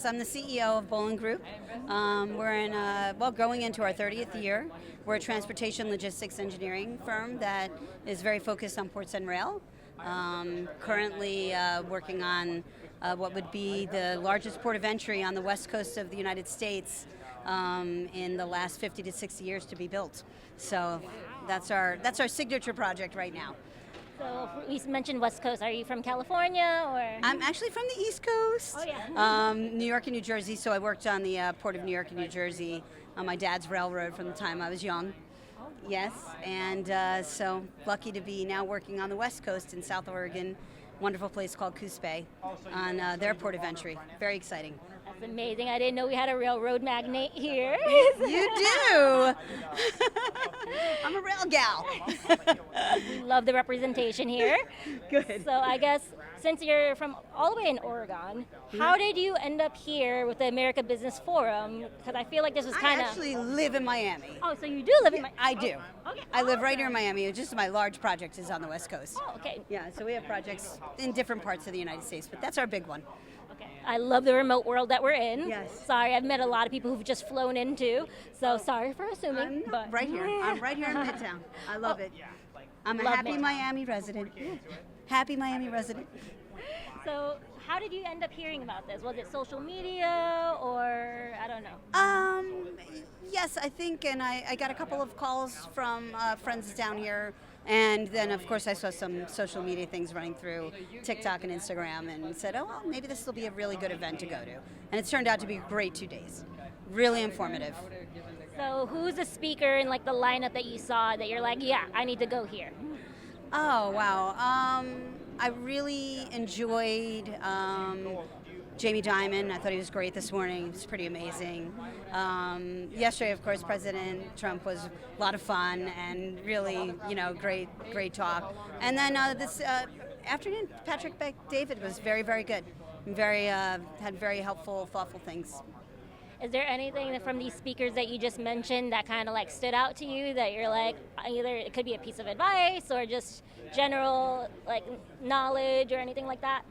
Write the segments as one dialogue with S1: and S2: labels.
S1: I'm the CEO of Bohlin Group. We're going into our 30th year. We're a transportation logistics engineering firm that is very focused on ports and rail. Currently working on what would be the largest port of entry on the west coast of the United States in the last 50 to 60 years to be built. So that's our signature project right now.
S2: So we mentioned West Coast. Are you from California or?
S1: I'm actually from the East Coast.
S2: Oh yeah.
S1: New York and New Jersey. So I worked on the Port of New York and New Jersey on my dad's railroad from the time I was young. Yes, and so lucky to be now working on the West Coast in South Oregon. Wonderful place called Coos Bay on their port of entry. Very exciting.
S2: That's amazing. I didn't know we had a railroad magnate here.
S1: You do. I'm a rail gal.
S2: We love the representation here.
S1: Good.
S2: So I guess since you're from all the way in Oregon, how did you end up here with the America Business Forum? Because I feel like this was kind
S1: I
S2: of...
S1: actually live in Miami.
S2: Oh, so you do live in Miami?
S1: I do.
S2: Okay.
S1: I live right here in Miami. Just my large project is on the West Coast.
S2: Oh, okay.
S1: Yeah, so we have projects in different parts of the United States, but that's our big one.
S2: Okay. I love the remote world that we're in.
S1: Yes.
S2: Sorry, I've met a lot of people who've just flown in too, so sorry for assuming.
S1: I'm right here. I'm right here in Midtown. I love it. I'm a
S2: Love
S1: happy
S2: Midtown.
S1: Miami resident. Happy Miami resident.
S2: So how did you end up hearing about this? Was it social media or I don't know?
S1: Yes, I think, and I got a couple of calls from friends down here, and then of course I saw some social media things running through TikTok and Instagram, and said, oh well, maybe this will be a really good event to go to, and it's turned out to be a great 2 days. Really informative.
S2: So who's the speaker in like the lineup that you saw that you're like, yeah, I need to go here?
S1: Oh wow. I really enjoyed Jamie Dimon. I thought he was great this morning. He was pretty amazing. Yesterday, of course, President Trump was a lot of fun and really, great talk. And then this afternoon, Patrick David was very, very good. Had very helpful, thoughtful things.
S2: Is there anything from these speakers that you just mentioned that kind of like stood out to you that you're like, either it could be a piece of advice or just general like knowledge or anything like that?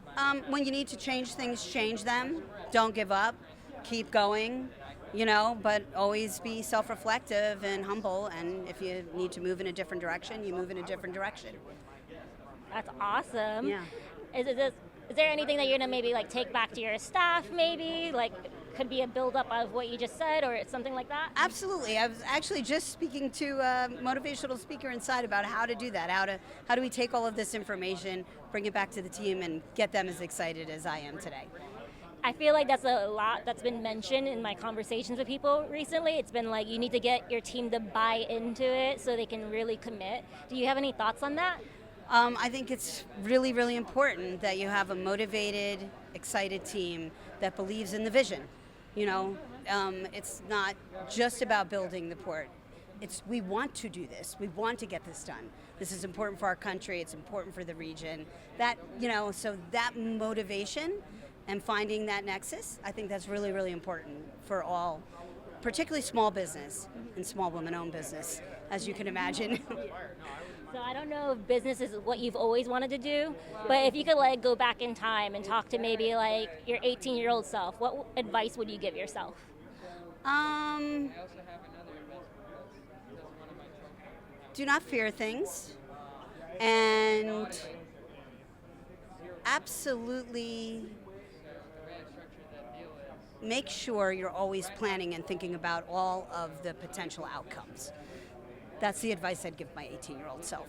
S1: When you need to change things, change them. Don't give up. Keep going, but always be self-reflective and humble. And if you need to move in a different direction, you move in a different direction.
S2: That's awesome.
S1: Yeah.
S2: Is there anything that you're gonna maybe like take back to your staff? Maybe like could be a buildup of what you just said or something like that?
S1: Absolutely. I was actually just speaking to a motivational speaker inside about how to do that. How do we take all of this information, bring it back to the team, and get them as excited as I am today?
S2: I feel like that's a lot that's been mentioned in my conversations with people recently. It's been like you need to get your team to buy into it so they can really commit. Do you have any thoughts on that?
S1: I think it's really, really important that you have a motivated, excited team that believes in the vision. It's not just about building the port. We want to do this. We want to get this done. This is important for our country. It's important for the region. So that motivation and finding that nexus, I think that's really, really important for all, particularly small business and small women-owned business, as you can imagine.
S2: So I don't know if business is what you've always wanted to do, but if you could like go back in time and talk to maybe like your 18-year-old self, what advice would you give yourself?
S1: Do not fear things, and absolutely make sure you're always planning and thinking about all of the potential outcomes. That's the advice I'd give my 18-year-old self.